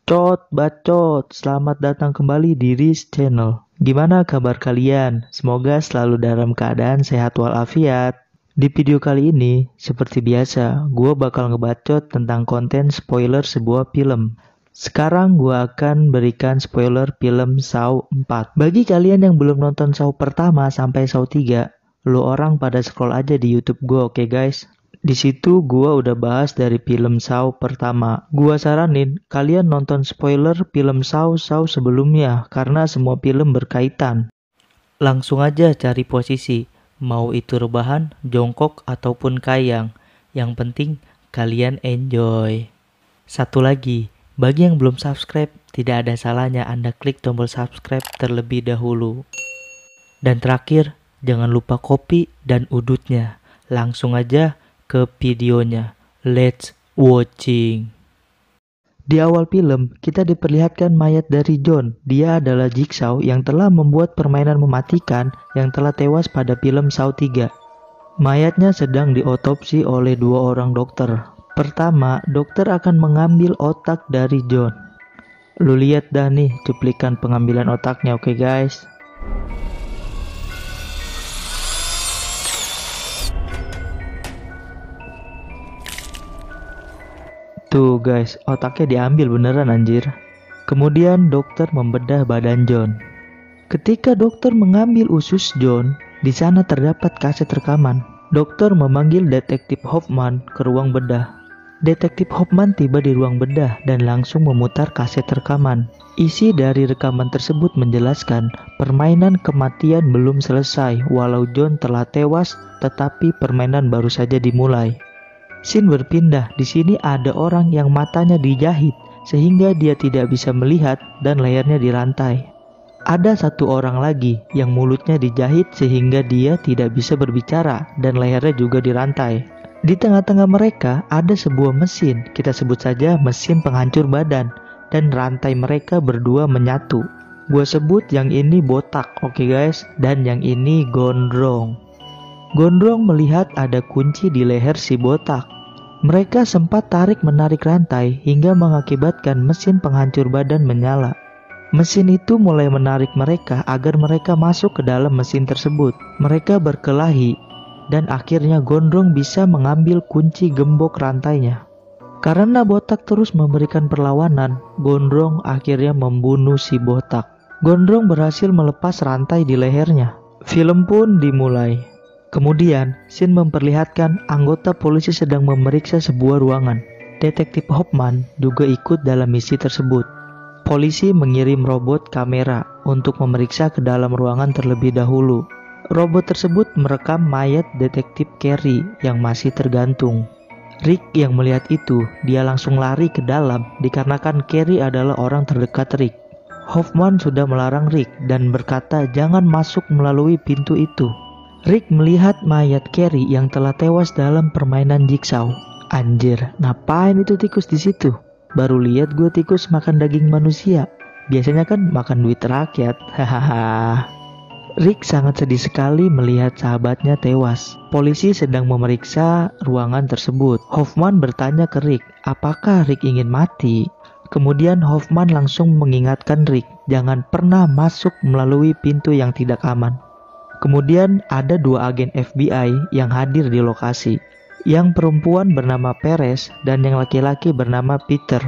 Bacot, selamat datang kembali di Riz Channel. Gimana kabar kalian? Semoga selalu dalam keadaan sehat walafiat. Di video kali ini, seperti biasa, gue bakal ngebacot tentang konten spoiler sebuah film. Sekarang gue akan berikan spoiler film Saw 4. Bagi kalian yang belum nonton Saw pertama sampai Saw 3, lu orang pada scroll aja di YouTube gue, oke guys? Di situ gua udah bahas dari film Saw pertama. Gua saranin kalian nonton spoiler film Saw sebelumnya karena semua film berkaitan. Langsung aja cari posisi, mau itu rebahan, jongkok ataupun kayang. Yang penting kalian enjoy. Satu lagi, bagi yang belum subscribe, tidak ada salahnya Anda klik tombol subscribe terlebih dahulu. Dan terakhir, jangan lupa kopi dan udutnya. Langsung aja ke videonya. Let's watching. Di awal film, kita diperlihatkan mayat dari John. Dia adalah Jigsaw yang telah membuat permainan mematikan yang telah tewas pada film Saw 3. Mayatnya sedang diotopsi oleh dua orang dokter. Pertama, dokter akan mengambil otak dari John. Lu lihat dah nih cuplikan pengambilan otaknya, oke guys? Tuh guys, otaknya diambil beneran anjir. Kemudian dokter membedah badan John. Ketika dokter mengambil usus John, di sana terdapat kaset rekaman. Dokter memanggil detektif Hoffman ke ruang bedah. Detektif Hoffman tiba di ruang bedah dan langsung memutar kaset rekaman. Isi dari rekaman tersebut menjelaskan permainan kematian belum selesai walau John telah tewas, tetapi permainan baru saja dimulai. Scene berpindah. Di sini ada orang yang matanya dijahit sehingga dia tidak bisa melihat dan lehernya dirantai. Ada satu orang lagi yang mulutnya dijahit sehingga dia tidak bisa berbicara dan lehernya juga dirantai. Di tengah-tengah mereka ada sebuah mesin, kita sebut saja mesin penghancur badan, dan rantai mereka berdua menyatu. Gua sebut yang ini botak, oke guys, dan yang ini gondrong. Gondrong melihat ada kunci di leher si botak. Mereka sempat tarik-menarik rantai hingga mengakibatkan mesin penghancur badan menyala. Mesin itu mulai menarik mereka agar mereka masuk ke dalam mesin tersebut. Mereka berkelahi dan akhirnya Gondrong bisa mengambil kunci gembok rantainya. Karena botak terus memberikan perlawanan, Gondrong akhirnya membunuh si botak. Gondrong berhasil melepas rantai di lehernya. Film pun dimulai. Kemudian, scene memperlihatkan anggota polisi sedang memeriksa sebuah ruangan. Detektif Hoffman juga ikut dalam misi tersebut. Polisi mengirim robot kamera untuk memeriksa ke dalam ruangan terlebih dahulu. Robot tersebut merekam mayat detektif Carey yang masih tergantung. Rick yang melihat itu, dia langsung lari ke dalam dikarenakan Carey adalah orang terdekat Rick. Hoffman sudah melarang Rick dan berkata jangan masuk melalui pintu itu. Rick melihat mayat Carey yang telah tewas dalam permainan Jigsaw. Anjir, ngapain itu tikus di situ? Baru lihat gue tikus makan daging manusia. Biasanya kan makan duit rakyat. Hahaha. Rick sangat sedih sekali melihat sahabatnya tewas. Polisi sedang memeriksa ruangan tersebut. Hoffman bertanya ke Rick, apakah Rick ingin mati? Kemudian Hoffman langsung mengingatkan Rick, jangan pernah masuk melalui pintu yang tidak aman. Kemudian ada dua agen FBI yang hadir di lokasi. Yang perempuan bernama Perez dan yang laki-laki bernama Peter.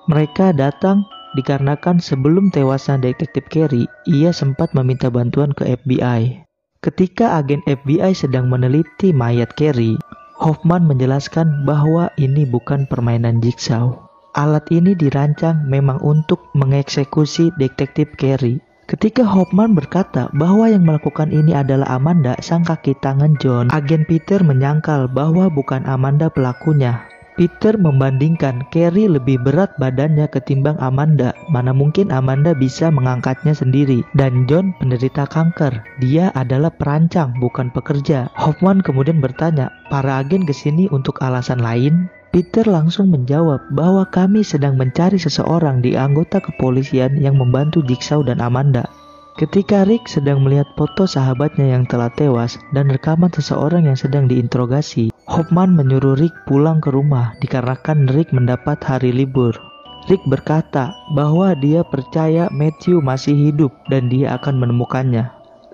Mereka datang dikarenakan sebelum tewasnya detektif Carey, ia sempat meminta bantuan ke FBI. Ketika agen FBI sedang meneliti mayat Carey, Hoffman menjelaskan bahwa ini bukan permainan Jigsaw. Alat ini dirancang memang untuk mengeksekusi detektif Carey. Ketika Hoffman berkata bahwa yang melakukan ini adalah Amanda, sang kaki tangan John, agen Peter menyangkal bahwa bukan Amanda pelakunya. Peter membandingkan Carey lebih berat badannya ketimbang Amanda. Mana mungkin Amanda bisa mengangkatnya sendiri. Dan John penderita kanker. Dia adalah perancang, bukan pekerja. Hoffman kemudian bertanya, para agen kesini untuk alasan lain? Peter langsung menjawab bahwa kami sedang mencari seseorang di anggota kepolisian yang membantu Jigsaw dan Amanda. Ketika Rick sedang melihat foto sahabatnya yang telah tewas dan rekaman seseorang yang sedang diinterogasi, Hoffman menyuruh Rick pulang ke rumah dikarenakan Rick mendapat hari libur. Rick berkata bahwa dia percaya Matthew masih hidup dan dia akan menemukannya.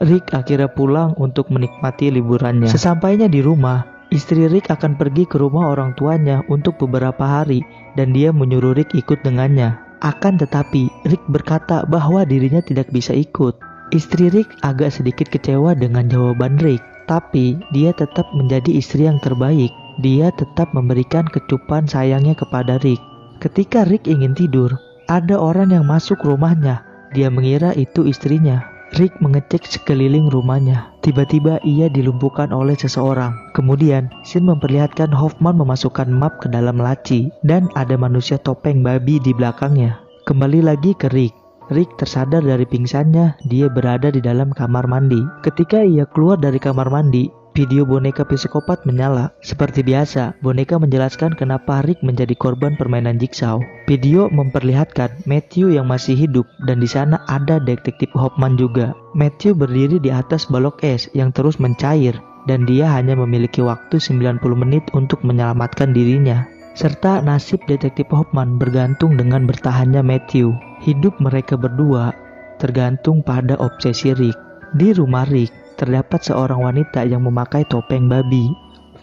Rick akhirnya pulang untuk menikmati liburannya. Sesampainya di rumah, istri Rick akan pergi ke rumah orang tuanya untuk beberapa hari dan dia menyuruh Rick ikut dengannya. Akan tetapi, Rick berkata bahwa dirinya tidak bisa ikut. Istri Rick agak sedikit kecewa dengan jawaban Rick, tapi dia tetap menjadi istri yang terbaik. Dia tetap memberikan kecupan sayangnya kepada Rick. Ketika Rick ingin tidur, ada orang yang masuk rumahnya. Dia mengira itu istrinya. Rick mengecek sekeliling rumahnya. Tiba-tiba ia dilumpuhkan oleh seseorang. Kemudian, scene memperlihatkan Hoffman memasukkan map ke dalam laci dan ada manusia topeng babi di belakangnya. Kembali lagi ke Rick. Rick tersadar dari pingsannya, dia berada di dalam kamar mandi. Ketika ia keluar dari kamar mandi, video boneka psikopat menyala. Seperti biasa, boneka menjelaskan kenapa Rick menjadi korban permainan Jigsaw. Video memperlihatkan Matthew yang masih hidup dan di sana ada detektif Hoffman juga. Matthew berdiri di atas balok es yang terus mencair dan dia hanya memiliki waktu 90 menit untuk menyelamatkan dirinya. Serta nasib detektif Hoffman bergantung dengan bertahannya Matthew. Hidup mereka berdua tergantung pada obsesi Rick. Di rumah Rick, terdapat seorang wanita yang memakai topeng babi.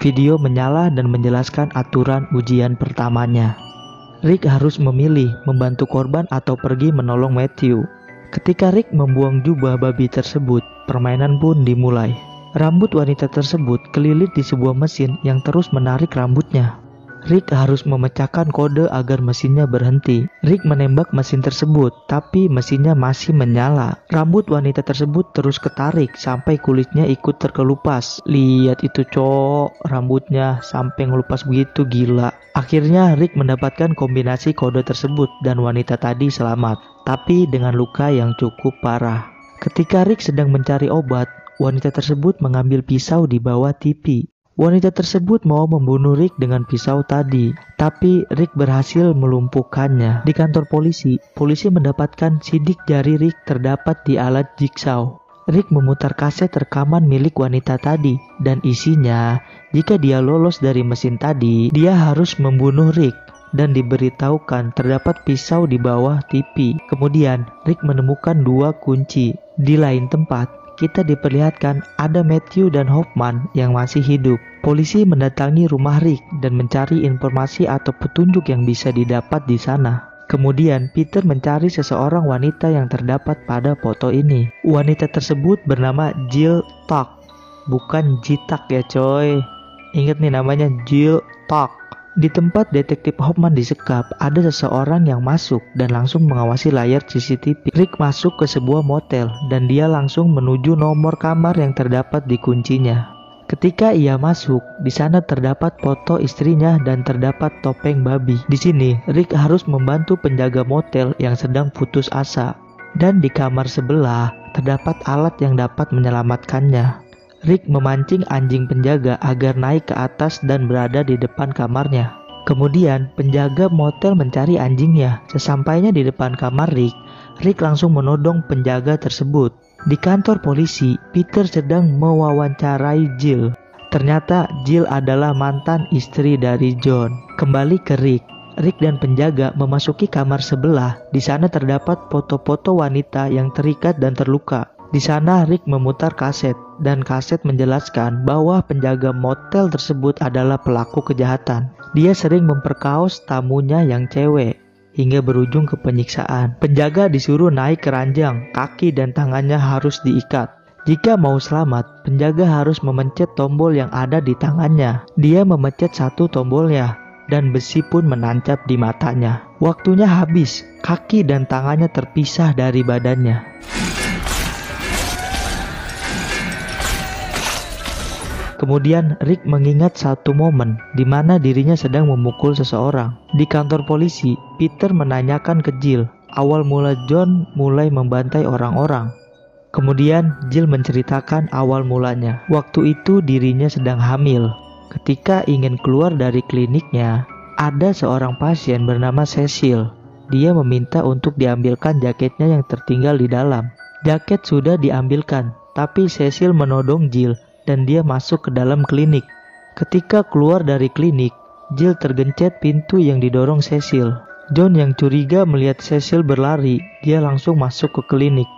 Video menyala dan menjelaskan aturan ujian pertamanya. Rick harus memilih membantu korban atau pergi menolong Matthew. Ketika Rick membuang jubah babi tersebut, permainan pun dimulai. Rambut wanita tersebut kelilit di sebuah mesin yang terus menarik rambutnya. Rick harus memecahkan kode agar mesinnya berhenti. Rick menembak mesin tersebut, tapi mesinnya masih menyala. Rambut wanita tersebut terus ketarik sampai kulitnya ikut terkelupas. Lihat itu cowok, rambutnya sampai ngelupas begitu, gila. Akhirnya Rick mendapatkan kombinasi kode tersebut dan wanita tadi selamat, tapi dengan luka yang cukup parah. Ketika Rick sedang mencari obat, wanita tersebut mengambil pisau di bawah TV. Wanita tersebut mau membunuh Rick dengan pisau tadi, tapi Rick berhasil melumpuhkannya. Di kantor polisi, polisi mendapatkan sidik jari Rick terdapat di alat Jigsaw. Rick memutar kaset rekaman milik wanita tadi, dan isinya, jika dia lolos dari mesin tadi, dia harus membunuh Rick. Dan diberitahukan terdapat pisau di bawah TV. Kemudian, Rick menemukan 2 kunci. Di lain tempat, kita diperlihatkan ada Matthew dan Hoffman yang masih hidup. Polisi mendatangi rumah Rick dan mencari informasi atau petunjuk yang bisa didapat di sana. Kemudian Peter mencari seseorang wanita yang terdapat pada foto ini. Wanita tersebut bernama Jill Tak, bukan Jitak ya coy. Ingat nih namanya Jill Tak. Di tempat detektif Hoffman disekap, ada seseorang yang masuk dan langsung mengawasi layar CCTV. Rick masuk ke sebuah motel dan dia langsung menuju nomor kamar yang terdapat di kuncinya. Ketika ia masuk, di sana terdapat foto istrinya dan terdapat topeng babi. Di sini, Rick harus membantu penjaga motel yang sedang putus asa. Dan di kamar sebelah, terdapat alat yang dapat menyelamatkannya. Rick memancing anjing penjaga agar naik ke atas dan berada di depan kamarnya. Kemudian penjaga motel mencari anjingnya. Sesampainya di depan kamar Rick, Rick langsung menodong penjaga tersebut. Di kantor polisi, Peter sedang mewawancarai Jill. Ternyata Jill adalah mantan istri dari John. Kembali ke Rick. Rick dan penjaga memasuki kamar sebelah. Di sana terdapat foto-foto wanita yang terikat dan terluka. Di sana Rick memutar kaset dan kaset menjelaskan bahwa penjaga motel tersebut adalah pelaku kejahatan. Dia sering memperkaos tamunya yang cewek hingga berujung ke penyiksaan. Penjaga disuruh naik ke ranjang, kaki dan tangannya harus diikat. Jika mau selamat, penjaga harus memencet tombol yang ada di tangannya. Dia memencet satu tombolnya dan besi pun menancap di matanya. Waktunya habis, kaki dan tangannya terpisah dari badannya. Kemudian Rick mengingat satu momen di mana dirinya sedang memukul seseorang. Di kantor polisi, Peter menanyakan ke Jill. Awal mula John mulai membantai orang-orang. Kemudian Jill menceritakan awal mulanya. Waktu itu dirinya sedang hamil. Ketika ingin keluar dari kliniknya, ada seorang pasien bernama Cecil. Dia meminta untuk diambilkan jaketnya yang tertinggal di dalam. Jaket sudah diambilkan, tapi Cecil menodong Jill dan dia masuk ke dalam klinik. Ketika keluar dari klinik, Jill tergencet pintu yang didorong Cecil. John yang curiga melihat Cecil berlari, dia langsung masuk ke klinik.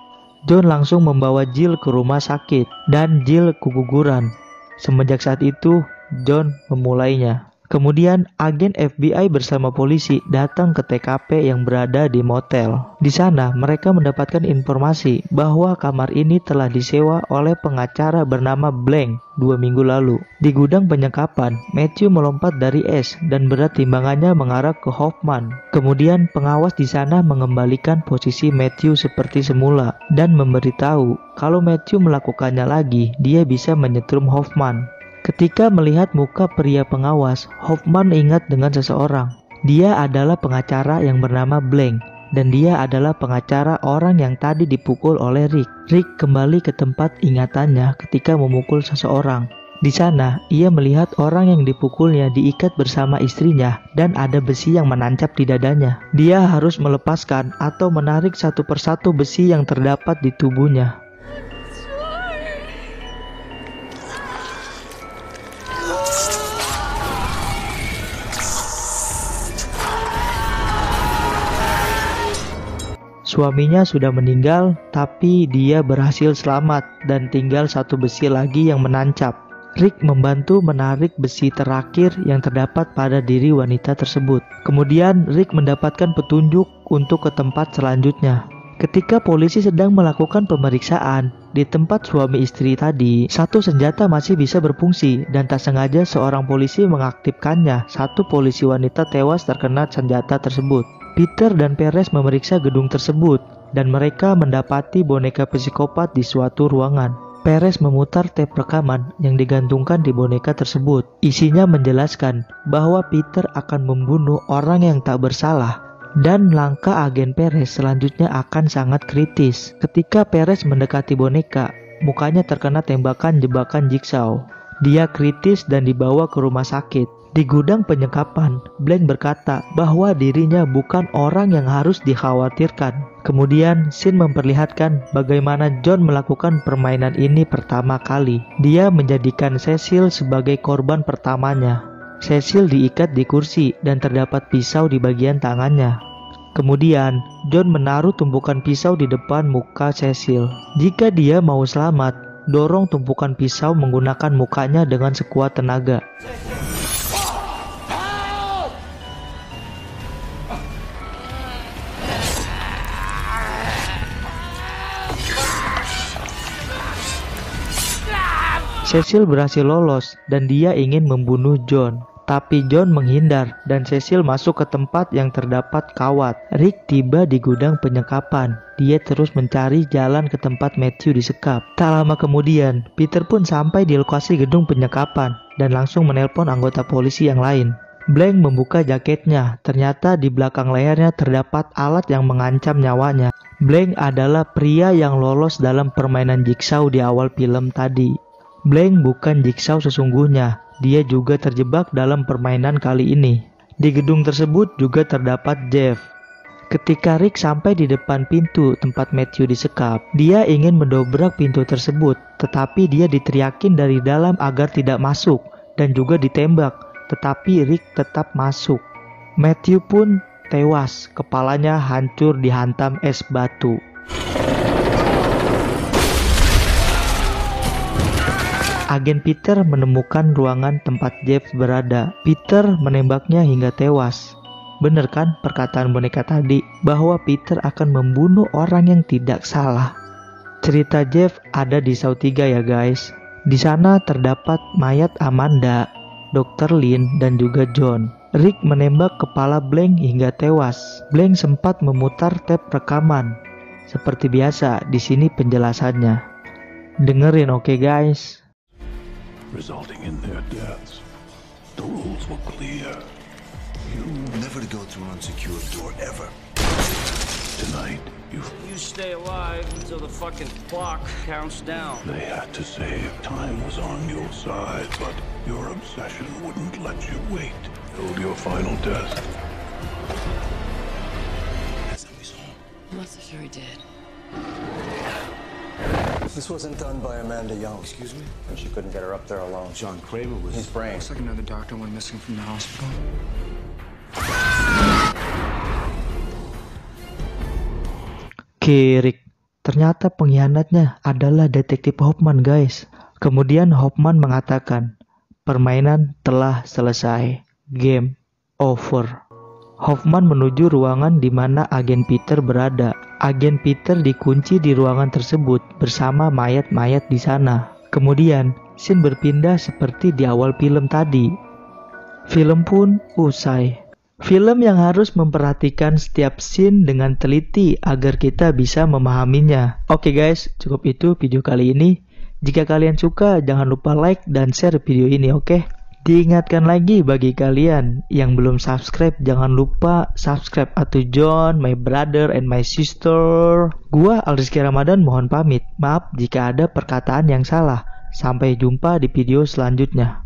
John langsung membawa Jill ke rumah sakit dan Jill keguguran. Semenjak saat itu, John memulainya. Kemudian agen FBI bersama polisi datang ke TKP yang berada di motel. Di sana mereka mendapatkan informasi bahwa kamar ini telah disewa oleh pengacara bernama Blank 2 minggu lalu. Di gudang penyekapan, Matthew melompat dari es dan berat timbangannya mengarah ke Hoffman. Kemudian pengawas di sana mengembalikan posisi Matthew seperti semula dan memberitahu kalau Matthew melakukannya lagi, dia bisa menyetrum Hoffman. Ketika melihat muka pria pengawas, Hoffman ingat dengan seseorang. Dia adalah pengacara yang bernama Blank, dan dia adalah pengacara orang yang tadi dipukul oleh Rick. Rick kembali ke tempat ingatannya ketika memukul seseorang. Di sana, ia melihat orang yang dipukulnya diikat bersama istrinya dan ada besi yang menancap di dadanya. Dia harus melepaskan atau menarik satu persatu besi yang terdapat di tubuhnya. Suaminya sudah meninggal, tapi dia berhasil selamat dan tinggal satu besi lagi yang menancap. Rick membantu menarik besi terakhir yang terdapat pada diri wanita tersebut. Kemudian Rick mendapatkan petunjuk untuk ke tempat selanjutnya. Ketika polisi sedang melakukan pemeriksaan di tempat suami istri tadi, satu senjata masih bisa berfungsi dan tak sengaja seorang polisi mengaktifkannya. Satu polisi wanita tewas terkena senjata tersebut. Peter dan Perez memeriksa gedung tersebut dan mereka mendapati boneka psikopat di suatu ruangan. Perez memutar tape rekaman yang digantungkan di boneka tersebut. Isinya menjelaskan bahwa Peter akan membunuh orang yang tak bersalah dan langkah agen Perez selanjutnya akan sangat kritis. Ketika Perez mendekati boneka, mukanya terkena tembakan jebakan Jigsaw. Dia kritis dan dibawa ke rumah sakit. Di gudang penyekapan, Blank berkata bahwa dirinya bukan orang yang harus dikhawatirkan. Kemudian, scene memperlihatkan bagaimana John melakukan permainan ini pertama kali. Dia menjadikan Cecil sebagai korban pertamanya. Cecil diikat di kursi dan terdapat pisau di bagian tangannya. Kemudian, John menaruh tumpukan pisau di depan muka Cecil. Jika dia mau selamat, dorong tumpukan pisau menggunakan mukanya dengan sekuat tenaga. Cecil berhasil lolos dan dia ingin membunuh John. Tapi John menghindar dan Cecil masuk ke tempat yang terdapat kawat. Rick tiba di gudang penyekapan. Dia terus mencari jalan ke tempat Matthew disekap. Tak lama kemudian, Peter pun sampai di lokasi gedung penyekapan dan langsung menelpon anggota polisi yang lain. Blank membuka jaketnya. Ternyata di belakang lehernya terdapat alat yang mengancam nyawanya. Blank adalah pria yang lolos dalam permainan Jigsaw di awal film tadi. Blank bukan Jigsaw sesungguhnya, dia juga terjebak dalam permainan kali ini. Di gedung tersebut juga terdapat Jeff. Ketika Rick sampai di depan pintu tempat Matthew disekap, dia ingin mendobrak pintu tersebut, tetapi dia diteriakin dari dalam agar tidak masuk, dan juga ditembak, tetapi Rick tetap masuk. Matthew pun tewas, kepalanya hancur dihantam es batu. Agen Peter menemukan ruangan tempat Jeff berada. Peter menembaknya hingga tewas. Bener kan perkataan boneka tadi bahwa Peter akan membunuh orang yang tidak salah. Cerita Jeff ada di Saw 3 ya guys. Di sana terdapat mayat Amanda, Dr. Lin dan juga John. Rick menembak kepala Blank hingga tewas. Blank sempat memutar tape rekaman. Seperti biasa di sini penjelasannya. Dengerin oke guys. Resulting in their deaths. The rules were clear. You never to go through an unsecured door ever. Tonight, you stay alive until the fucking clock counts down. They had to say time was on your side, but your obsession wouldn't let you wait till your final test. Somebody's home. I'm not so sure he did. This wasn't done by Amanda Young. Excuse me? She couldn't get her up there alone. John Kramer was... His brain. Looks like another doctor went missing from the hospital. Oke, Rick. Ternyata pengkhianatnya adalah detektif Hoffman, guys. Kemudian Hoffman mengatakan, permainan telah selesai. Game over. Hoffman menuju ruangan di mana agen Peter berada. Agen Peter dikunci di ruangan tersebut bersama mayat-mayat di sana. Kemudian, scene berpindah seperti di awal film tadi. Film pun usai. Film yang harus memperhatikan setiap scene dengan teliti agar kita bisa memahaminya. Oke guys, cukup itu video kali ini. Jika kalian suka, jangan lupa like dan share video ini, oke? Diingatkan lagi bagi kalian yang belum subscribe, jangan lupa subscribe atau join my brother and my sister. Gua Alrizky Ramadan mohon pamit. Maaf jika ada perkataan yang salah. Sampai jumpa di video selanjutnya.